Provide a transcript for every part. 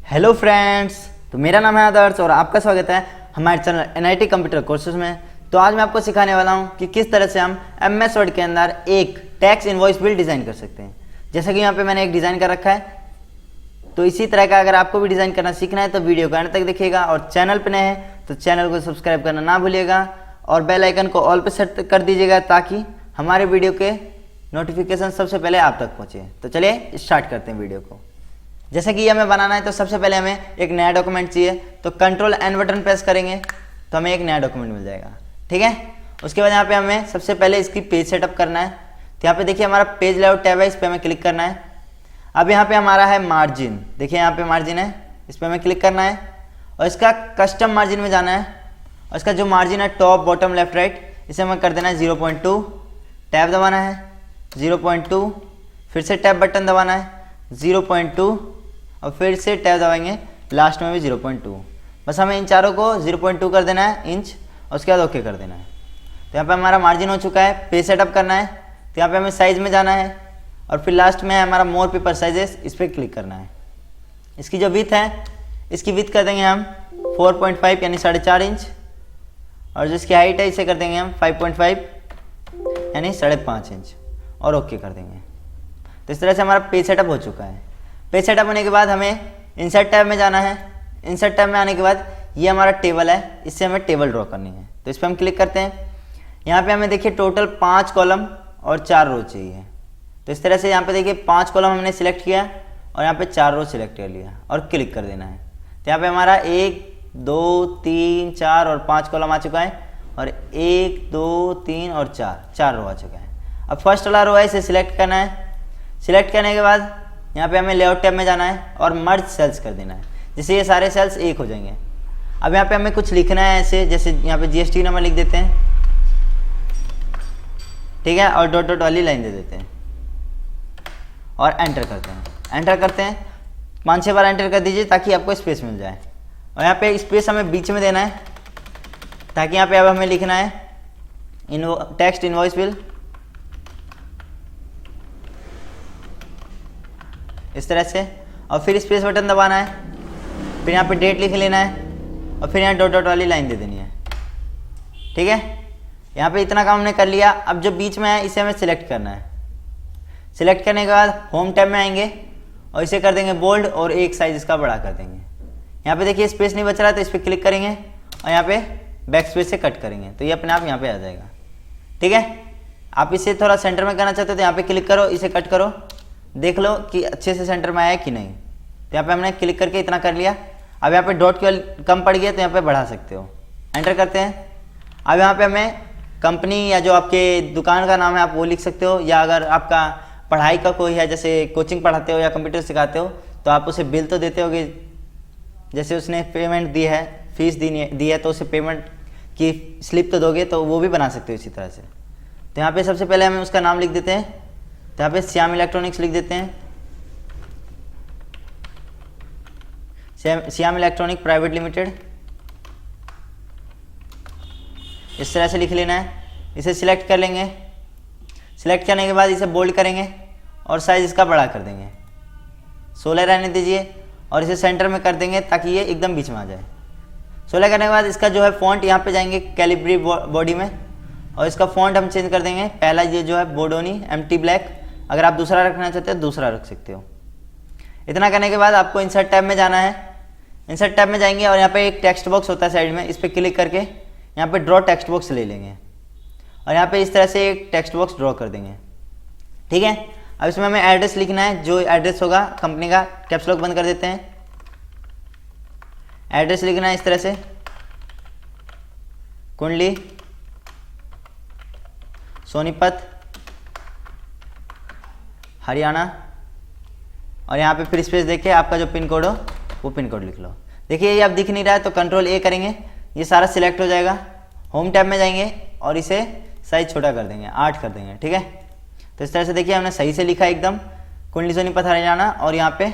Hello friends, तो मेरा नाम है आदर्श और आपका स्वागत है हमारे चैनल एनआईटी कंप्यूटर कोर्सेज में। तो आज मैं आपको सिखाने वाला हूं कि किस तरह से हम एमएस वर्ड के अंदर एक टैक्स इनवॉइस बिल डिज़ाइन कर सकते हैं। जैसा कि यहाँ पे मैंने एक डिज़ाइन कर रखा है, तो इसी तरह का अगर आपको भी डिज़ाइन करना सीखना है तो वीडियो को अंत तक देखिएगा। और चैनल पर नए हैं तो चैनल को सब्सक्राइब करना ना भूलिएगा और बेल आइकन को ऑल पे सेट कर दीजिएगा ताकि हमारे वीडियो के नोटिफिकेशन सबसे पहले आप तक पहुँचे। तो चलिए स्टार्ट करते हैं वीडियो को। जैसे कि ये हमें बनाना है तो सबसे पहले हमें एक नया डॉक्यूमेंट चाहिए, तो कंट्रोल एन बटन प्रेस करेंगे तो हमें एक नया डॉक्यूमेंट मिल जाएगा। ठीक है, उसके बाद यहाँ पे हमें सबसे पहले इसकी पेज सेटअप करना है। तो यहाँ पे देखिए हमारा पेज लेआउट टैब है, इस पर हमें क्लिक करना है। अब यहाँ पे हमारा है मार्जिन, देखिए यहाँ पे मार्जिन है, इस पर हमें क्लिक करना है और इसका कस्टम मार्जिन में जाना है। और इसका जो मार्जिन है टॉप बॉटम लेफ्ट राइट, इसे हमें कर देना है 0.2। टैब दबाना है 0.2, फिर से टैब बटन दबाना है 0.2 और फिर से टैब दबाएंगे लास्ट में भी 0.2। बस हमें इन चारों को 0.2 कर देना है इंच और उसके बाद ओके कर देना है। तो यहाँ पे हमारा मार्जिन हो चुका है। पेज सेटअप करना है तो यहाँ पे हमें साइज़ में जाना है और फिर लास्ट में है हमारा मोर पेपर साइजेस, इस पर क्लिक करना है। इसकी जो विड्थ है, इसकी विड्थ कर देंगे हम 4.5 यानी 4.5 इंच, और जो इसकी हाइट है इसे कर देंगे हम 5.5 यानी 5.5 इंच और ओके कर देंगे। तो इस तरह से हमारा पेज सेटअप हो चुका है। पेज सेटअप होने के बाद हमें इंसर्ट टैब में जाना है। इंसर्ट टैब में आने के बाद ये हमारा टेबल है, इससे हमें टेबल ड्रॉ करनी है। तो इस पर हम क्लिक करते हैं। यहाँ पे हमें देखिए टोटल 5 कॉलम और 4 रो चाहिए। तो इस तरह से यहाँ पे देखिए 5 कॉलम हमने सिलेक्ट किया और यहाँ पे 4 रो सिलेक्ट कर लिया और क्लिक कर देना है। तो यहाँ पे हमारा 1 2 3 4 और 5 कॉलम आ चुका है और 1 2 3 और 4 रो आ चुका है। अब फर्स्ट वाला रो है, इसे सिलेक्ट करना है। सिलेक्ट करने के बाद यहाँ पे हमें लेआउट टैब में जाना है और मर्ज सेल्स कर देना है, जिससे ये सारे सेल्स एक हो जाएंगे। अब यहाँ पे हमें कुछ लिखना है ऐसे, जैसे यहाँ पे जीएसटी नंबर लिख देते हैं, ठीक है, और डॉट डॉट वाली लाइन दे देते हैं और एंटर करते हैं। एंटर करते हैं 5-6 बार एंटर कर दीजिए ताकि आपको स्पेस मिल जाए। और यहाँ पे स्पेस हमें बीच में देना है ताकि यहाँ पे अब हमें लिखना है टेक्स्ट इनवॉइस बिल, इस तरह से। और फिर स्पेस बटन दबाना है, फिर यहाँ पे डेट लिख लेना है और फिर यहाँ डॉट डॉट वाली लाइन दे देनी है। ठीक है, यहाँ पे इतना काम हमने कर लिया। अब जो बीच में है इसे हमें सिलेक्ट करना है। सिलेक्ट करने के बाद होम टैब में आएंगे और इसे कर देंगे बोल्ड और एक साइज इसका बड़ा कर देंगे। यहाँ पे देखिए स्पेस नहीं बच रहा तो इस पर क्लिक करेंगे और यहाँ पे बैक स्पेस से कट करेंगे तो ये अपने आप यहाँ पे आ जाएगा। ठीक है, आप इसे थोड़ा सेंटर में करना चाहते हो तो यहाँ पे क्लिक करो, इसे कट करो, देख लो कि अच्छे से सेंटर में आया कि नहीं। तो यहाँ पे हमने क्लिक करके इतना कर लिया। अब यहाँ पे डॉट की कम पड़ गया तो यहाँ पे बढ़ा सकते हो। एंटर करते हैं। अब यहाँ पे हमें कंपनी या जो आपके दुकान का नाम है आप वो लिख सकते हो, या अगर आपका पढ़ाई का कोई है, जैसे कोचिंग पढ़ाते हो या कंप्यूटर सिखाते हो तो आप उसे बिल तो देते होगे, जैसे उसने पेमेंट दी है, फीस दी है तो उसे पेमेंट की स्लिप तो दोगे, तो वो भी बना सकते हो इसी तरह से। तो यहाँ पे सबसे पहले हमें उसका नाम लिख देते हैं। तो यहाँ पे श्याम इलेक्ट्रॉनिक्स लिख देते हैं, श्याम इलेक्ट्रॉनिक प्राइवेट लिमिटेड, इस तरह से लिख लेना है। इसे सिलेक्ट कर लेंगे। सिलेक्ट करने के बाद इसे बोल्ड करेंगे और साइज इसका बड़ा कर देंगे, 16 रहने दीजिए और इसे सेंटर में कर देंगे ताकि ये एकदम बीच में आ जाए। 16 करने के बाद इसका जो है फॉन्ट, यहाँ पे जाएंगे कैलिब्री बॉडी में और इसका फॉन्ट हम चेंज कर देंगे। पहला ये जो है बोडोनी एम्प्टी ब्लैक, अगर आप दूसरा रखना चाहते हो दूसरा रख सकते हो। इतना करने के बाद आपको इंसर्ट टैब में जाना है। इंसर्ट टैब में जाएंगे और यहाँ पे एक टेक्स्ट बॉक्स होता है साइड में, इस पर क्लिक करके यहाँ पे ड्रॉ टेक्स्ट बॉक्स ले लेंगे और यहाँ पे इस तरह से एक टेक्स्ट बॉक्स ड्रॉ कर देंगे। ठीक है, अब इसमें हमें एड्रेस लिखना है, जो एड्रेस होगा कंपनी का। कैप्स लॉक बंद कर देते हैं। एड्रेस लिखना है इस तरह से, कुंडली सोनीपत हरियाणा, और यहाँ पे फिर स्पेस देके आपका जो पिन कोड हो वो पिन कोड लिख लो। देखिए ये अब दिख नहीं रहा है तो कंट्रोल ए करेंगे, ये सारा सिलेक्ट हो जाएगा। होम टैब में जाएंगे और इसे साइज छोटा कर देंगे, 8 कर देंगे। ठीक है, तो इस तरह से देखिए हमने सही से लिखा एकदम, कुंडली सोनीपत हरियाणा, और यहाँ पे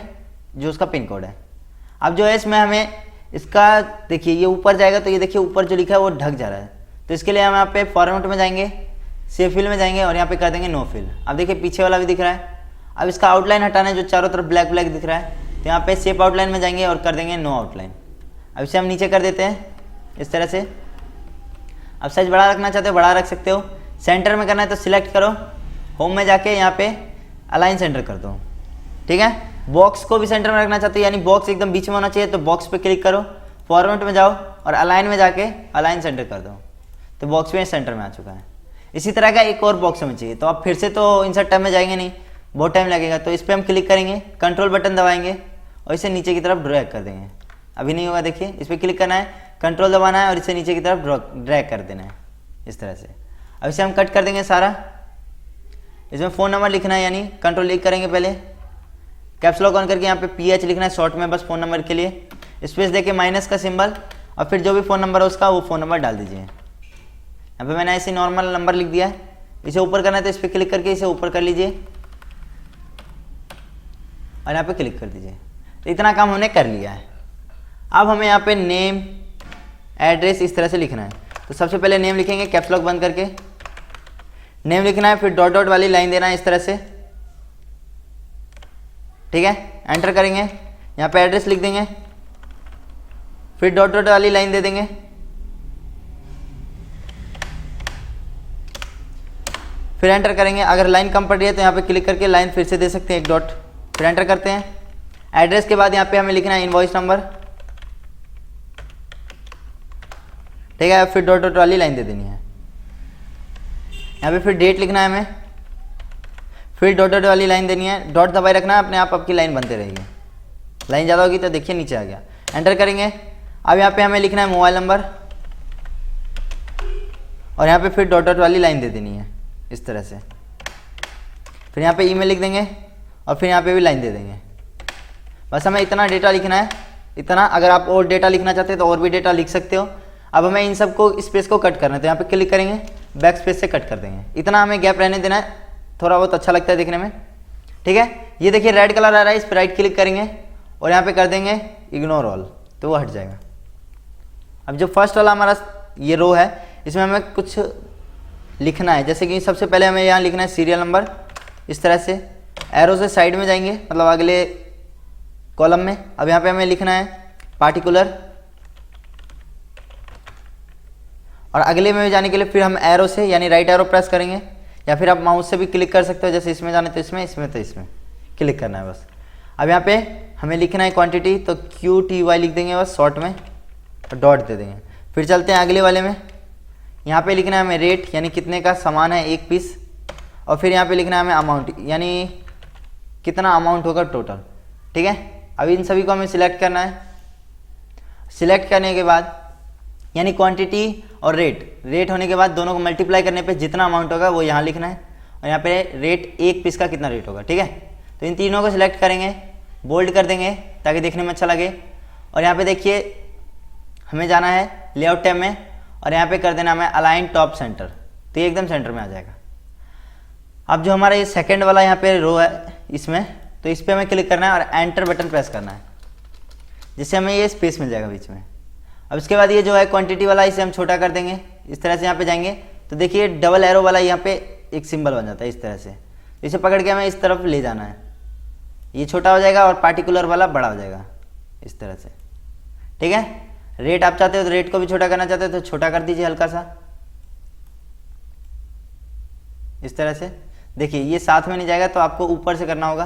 जो उसका पिन कोड है। अब जो है इसमें हमें इसका देखिए ये ऊपर जाएगा तो ये देखिए ऊपर जो लिखा है वो ढक जा रहा है, तो इसके लिए हम यहाँ पे फॉर्मेट में जाएंगे, सेव फिल में जाएंगे और यहाँ पे कर देंगे नो फिल। अब देखिए पीछे वाला भी दिख रहा है। अब इसका आउटलाइन हटाना है, जो चारों तरफ ब्लैक ब्लैक दिख रहा है, तो यहाँ पे शेप आउटलाइन में जाएंगे और कर देंगे नो आउटलाइन। अब इसे हम नीचे कर देते हैं इस तरह से। अब साइज बड़ा रखना चाहते हो बड़ा रख सकते हो। सेंटर में करना है तो सिलेक्ट करो, होम में जाके यहाँ पे अलाइन सेंटर कर दो, ठीक है। बॉक्स को भी सेंटर में रखना चाहते हो, यानी बॉक्स एकदम बीच में होना चाहिए, तो बॉक्स पे क्लिक करो, फॉर्मेट में जाओ और अलाइन में जाके अलाइन सेंटर कर दो, तो बॉक्स भी सेंटर में आ चुका है। इसी तरह का एक और बॉक्स हमें चाहिए, तो आप फिर से तो इंसर्ट टैब में जाएंगे नहीं, बहुत टाइम लगेगा, तो इस पर हम क्लिक करेंगे, कंट्रोल बटन दबाएंगे और इसे नीचे की तरफ ड्रैग कर देंगे। अभी नहीं होगा, देखिए इस पर क्लिक करना है, कंट्रोल दबाना है और इसे नीचे की तरफ ड्रैग कर देना है इस तरह से। अब इसे हम कट कर देंगे सारा। इसमें फ़ोन नंबर लिखना है, यानी कंट्रोल क्लिक करेंगे, पहले कैप्स लॉक ऑन करके यहाँ पे PH लिखना है शॉर्ट में, बस फ़ोन नंबर के लिए स्पेस देके माइनस का सिंबल और फिर जो भी फ़ोन नंबर है उसका वो फ़ोन नंबर डाल दीजिए। यहाँ पे मैंने ऐसे नॉर्मल नंबर लिख दिया है। इसे ऊपर करना है तो इस पर क्लिक करके इसे ऊपर कर लीजिए और यहाँ पे क्लिक कर दीजिए। तो इतना काम हमने कर लिया है। अब हमें यहाँ पे नेम एड्रेस इस तरह से लिखना है। तो सबसे पहले नेम लिखेंगे कैप्स लॉक बंद करके, नेम लिखना है, फिर डॉट डॉट वाली लाइन देना है इस तरह से, ठीक है। एंटर करेंगे, यहाँ पे एड्रेस लिख देंगे, फिर डॉट डॉट वाली लाइन दे देंगे, फिर एंटर करेंगे। अगर लाइन कम पड़ रही है तो यहाँ पे क्लिक करके लाइन फिर से दे सकते हैं, एक डॉट, फिर एंटर करते हैं। एड्रेस के बाद यहाँ पे हमें लिखना है इनवॉइस नंबर, ठीक है, फिर डॉट डॉट वाली लाइन दे देनी है। यहाँ पे फिर डेट लिखना है हमें, फिर डॉट डॉट वाली लाइन देनी है, डॉट दबाए रखना है, अपने आप आपकी लाइन बनते रहेगी। लाइन ज़्यादा होगी तो देखिए नीचे आ गया, एंटर करेंगे। अब यहाँ पे हमें लिखना है मोबाइल नंबर और यहाँ पे फिर डॉट डॉट वाली लाइन दे देनी है इस तरह से, फिर यहाँ पे ईमेल लिख देंगे और फिर यहाँ पे भी लाइन दे देंगे। बस हमें इतना डेटा लिखना है, इतना। अगर आप और डेटा लिखना चाहते हैं तो और भी डेटा लिख सकते हो। अब हमें इन सब को स्पेस को कट करना है, तो यहाँ पे क्लिक करेंगे, बैक स्पेस से कट कर देंगे। इतना हमें गैप रहने देना है, थोड़ा बहुत अच्छा लगता है देखने में, ठीक है। ये देखिए रेड कलर आ रहा है, इस पर राइट क्लिक करेंगे और यहाँ पे कर देंगे इग्नोर ऑल, तो वो हट जाएगा। अब जो फर्स्ट वाला हमारा ये रो है, इसमें हमें कुछ लिखना है, जैसे कि सबसे पहले हमें यहाँ लिखना है सीरियल नंबर इस तरह से, एरो से साइड में जाएंगे, मतलब अगले कॉलम में। अब यहाँ पे हमें लिखना है पार्टिकुलर और अगले में जाने के लिए फिर हम एरो से यानी राइट एरो प्रेस करेंगे, या फिर आप माउस से भी क्लिक कर सकते हो, जैसे इसमें जाने तो इसमें, इसमें तो इसमें क्लिक करना है बस। अब यहाँ पे हमें लिखना है क्वांटिटी, तो QTY लिख देंगे बस शॉर्ट में और डॉट दे देंगे। फिर चलते हैं अगले वाले में, यहाँ पे लिखना है हमें रेट, यानी कितने का सामान है एक पीस, और फिर यहाँ पे लिखना है हमें अमाउंट, यानी कितना अमाउंट होगा टोटल, ठीक है। अब इन सभी को हमें सिलेक्ट करना है। सिलेक्ट करने के बाद यानी क्वांटिटी और रेट होने के बाद दोनों को मल्टीप्लाई करने पे जितना अमाउंट होगा वो यहाँ लिखना है, और यहाँ पे रेट एक पीस का कितना रेट होगा, ठीक है। तो इन तीनों को सिलेक्ट करेंगे, बोल्ड कर देंगे ताकि देखने में अच्छा लगे। और यहाँ पे देखिए हमें जाना है लेआउट टैब में और यहाँ पे कर देना हमें अलाइन टॉप सेंटर, तो ये एकदम सेंटर में आ जाएगा। अब जो हमारा ये सेकंड वाला यहाँ पे रो है इसमें, तो इस पर हमें क्लिक करना है और एंटर बटन प्रेस करना है, जिससे हमें ये स्पेस मिल जाएगा बीच में। अब इसके बाद ये जो है क्वांटिटी वाला, इसे हम छोटा कर देंगे इस तरह से। यहाँ पे जाएंगे तो देखिए डबल एरो वाला यहाँ पे एक सिंबल बन जाता है इस तरह से, इसे पकड़ के हमें इस तरफ ले जाना है, ये छोटा हो जाएगा और पार्टिकुलर वाला बड़ा हो जाएगा इस तरह से, ठीक है। रेट आप चाहते हो तो रेट को भी छोटा करना चाहते हो तो छोटा कर दीजिए हल्का सा इस तरह से। देखिए ये साथ में नहीं जाएगा तो आपको ऊपर से करना होगा।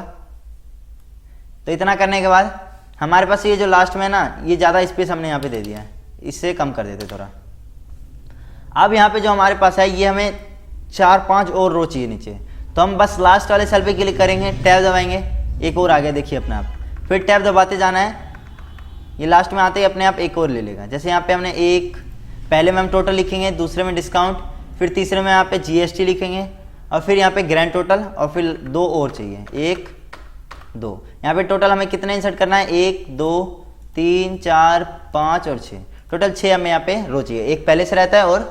तो इतना करने के बाद हमारे पास ये जो लास्ट में है ना, ये ज़्यादा स्पेस हमने यहाँ पे दे दिया है, इससे कम कर देते थोड़ा। अब यहाँ पे जो हमारे पास है ये हमें 4-5 और रो चाहिए नीचे, तो हम बस लास्ट वाले सेल पे क्लिक करेंगे, टैब दबाएंगे, एक और आगे देखिए अपने आप, फिर टैब दबाते जाना है, ये लास्ट में आते ही अपने आप एक और ले लेगा। जैसे यहाँ पे हमने एक, पहले में हम टोटल लिखेंगे, दूसरे में डिस्काउंट, फिर तीसरे में यहाँ पे GST लिखेंगे और फिर यहाँ पे ग्रैंड टोटल, और फिर 2 और चाहिए, 1 2। यहाँ पे टोटल हमें कितने इंसर्ट करना है, 1 2 3 4 5 और 6, टोटल 6 हमें यहाँ पे रो चाहिए। एक पहले से रहता है और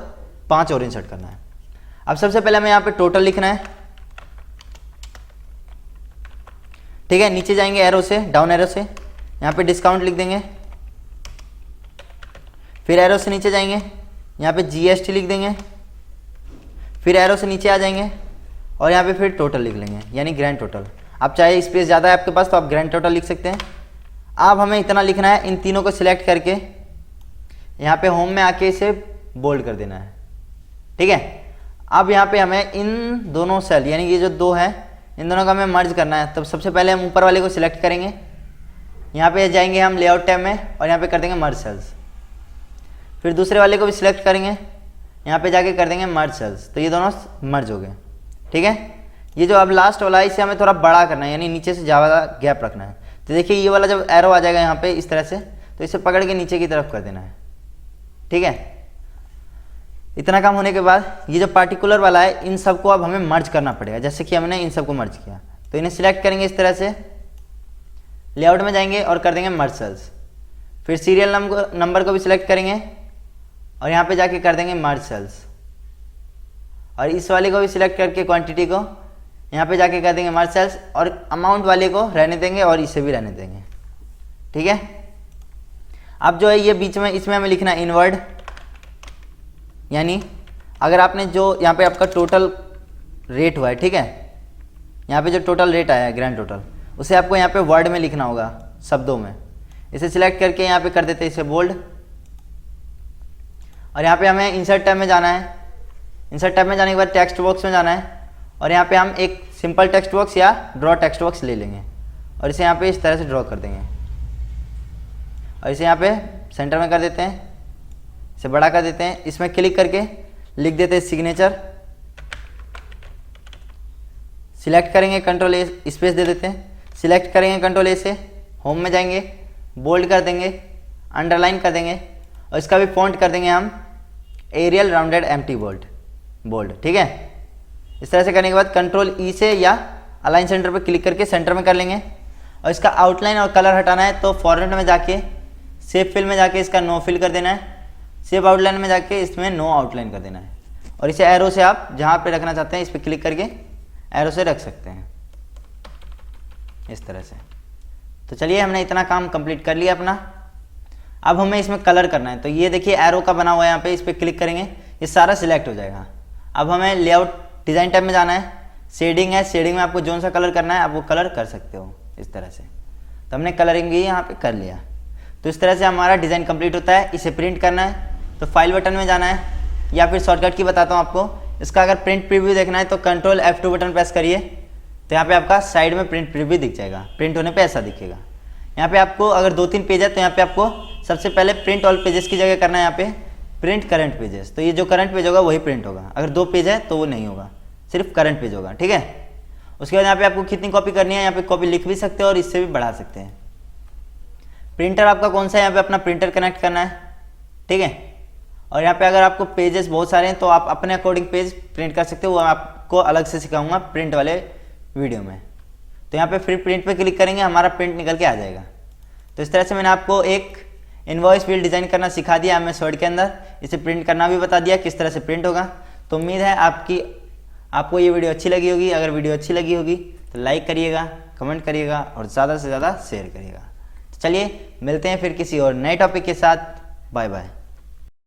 5 और इंसर्ट करना है। अब सबसे पहले हमें यहाँ पे टोटल लिखना है, ठीक है। नीचे जाएंगे एरो से, डाउन एरो से, यहाँ पे डिस्काउंट लिख देंगे, फिर एरो से नीचे जाएंगे, यहाँ पे GST लिख देंगे, फिर एरो से नीचे आ जाएंगे और यहाँ पे फिर टोटल लिख लेंगे, यानी ग्रैंड टोटल। आप चाहे स्पेस ज़्यादा है आपके पास तो आप ग्रैंड टोटल लिख सकते हैं, अब हमें इतना लिखना है, इन तीनों को सिलेक्ट करके यहाँ पे होम में आके इसे बोल्ड कर देना है। ठीक है, अब यहाँ पे हमें इन दोनों सेल यानी ये जो दो है इन दोनों का हमें मर्ज करना है। तब सबसे पहले हम ऊपर वाले को सिलेक्ट करेंगे, यहाँ पे जाएंगे हम लेआउट टैब में और यहाँ पे कर देंगे मर्ज सेल्स। फिर दूसरे वाले को भी सिलेक्ट करेंगे, यहाँ पे जाके कर देंगे मर्ज सेल्स, तो ये दोनों मर्ज हो गए। ठीक है, ये जो अब लास्ट वाला है इसे हमें थोड़ा बड़ा करना है, यानी नीचे से ज़्यादा गैप रखना है। तो देखिए ये वाला जब एरो आ जाएगा यहाँ पे इस तरह से, तो इसे पकड़ के नीचे की तरफ कर देना है। ठीक है, इतना काम होने के बाद ये जो पार्टिकुलर वाला है इन सबको अब हमें मर्ज करना पड़ेगा, जैसे कि हमने इन सबको मर्ज किया। तो इन्हें सिलेक्ट करेंगे इस तरह से, लेआउट में जाएंगे और कर देंगे मर्ज सेल्स। फिर सीरियल नंबर को भी सिलेक्ट करेंगे और यहाँ पे जाके कर देंगे मर्ज सेल्स। और इस वाले को भी सिलेक्ट करके क्वांटिटी को यहाँ पे जाके कर देंगे मर्ज सेल्स, और अमाउंट वाले को रहने देंगे और इसे भी रहने देंगे। ठीक है, अब जो है ये बीच में इसमें हमें लिखना है इनवर्ड, यानी अगर आपने जो यहाँ पे आपका टोटल रेट हुआ है, ठीक है, यहाँ पे जो टोटल रेट आया है ग्रैंड टोटल, उसे आपको यहाँ पे वर्ड में लिखना होगा, शब्दों में। इसे सिलेक्ट करके यहाँ पे कर देते हैं इसे बोल्ड, और यहाँ पे हमें इंसर्ट टैब में जाना है। इंसर्ट टैब में जाने के बाद टेक्स्ट बॉक्स में जाना है और यहाँ पे हम एक सिंपल टेक्स्ट बॉक्स या ड्रॉ टेक्स्ट बॉक्स ले लेंगे और इसे यहाँ पे इस तरह से ड्रॉ कर देंगे और इसे यहाँ पे सेंटर में कर देते हैं, इसे बड़ा कर देते हैं। इसमें क्लिक करके लिख देते हैं सिग्नेचर, सिलेक्ट करेंगे कंट्रोल ए स्पेस दे देते हैं, सिलेक्ट करेंगे कंट्रोल ए से, होम में जाएंगे, बोल्ड कर देंगे, अंडरलाइन कर देंगे और इसका भी फॉन्ट कर देंगे हम एरियल राउंडेड एम्प्टी बोल्ड। ठीक है, इस तरह से करने के बाद कंट्रोल ई से या अलाइन सेंटर पर क्लिक करके सेंटर में कर लेंगे। और इसका आउटलाइन और कलर हटाना है तो फॉर्मेट में जाके शेप फिल में जाके इसका नो फिल कर देना है, शेप आउटलाइन में जाके इसमें नो आउटलाइन कर देना है और इसे एरो से आप जहाँ पे रखना चाहते हैं इस पर क्लिक करके एरो से रख सकते हैं इस तरह से। तो चलिए हमने इतना काम कंप्लीट कर लिया अपना। अब हमें इसमें कलर करना है, तो ये देखिए एरो का बना हुआ है, यहाँ पे इस पर क्लिक करेंगे ये सारा सिलेक्ट हो जाएगा। अब हमें लेआउट डिज़ाइन टैब में जाना है, शेडिंग है, शेडिंग में आपको जोन सा कलर करना है आप वो कलर कर सकते हो इस तरह से। तो हमने कलरिंग भी यहाँ पे कर लिया। तो इस तरह से हमारा डिज़ाइन कंप्लीट होता है। इसे प्रिंट करना है तो फाइल बटन में जाना है या फिर शॉर्टकट की बताता हूँ आपको। इसका अगर प्रिंट प्रीव्यू देखना है तो कंट्रोल F2 बटन प्रेस करिए, तो यहाँ पे आपका साइड में प्रिंट प्रीव्यू दिख जाएगा। प्रिंट होने पे ऐसा दिखेगा। यहाँ पे आपको अगर 2-3 पेज है तो यहाँ पे आपको सबसे पहले प्रिंट ऑल पेजेस की जगह करना है यहाँ पे प्रिंट करंट पेजेस। तो ये जो करंट पेज होगा वही प्रिंट होगा। अगर 2 पेज है तो वो नहीं होगा, सिर्फ करंट पेज होगा। ठीक है, उसके बाद यहाँ पे आपको कितनी कॉपी करनी है, यहाँ पे कॉपी लिख भी सकते हो और इससे भी बढ़ा सकते हैं। प्रिंटर आपका कौन सा है, यहाँ पे अपना प्रिंटर कनेक्ट करना है। ठीक है, और यहाँ पे अगर आपको पेजेस बहुत सारे हैं तो आप अपने अकॉर्डिंग पेज प्रिंट कर सकते हो, वो आपको अलग से सिखाऊंगा प्रिंट वाले वीडियो में। तो यहाँ पे फिर प्रिंट पे क्लिक करेंगे, हमारा प्रिंट निकल के आ जाएगा। तो इस तरह से मैंने आपको एक इनवॉइस बिल डिज़ाइन करना सिखा दिया MS वर्ड के अंदर। इसे प्रिंट करना भी बता दिया किस तरह से प्रिंट होगा। तो उम्मीद है आपको ये वीडियो अच्छी लगी होगी। अगर वीडियो अच्छी लगी होगी तो लाइक करिएगा, कमेंट करिएगा और ज़्यादा से ज़्यादा शेयर करिएगा। तो चलिए मिलते हैं फिर किसी और नए टॉपिक के साथ। Bye bye.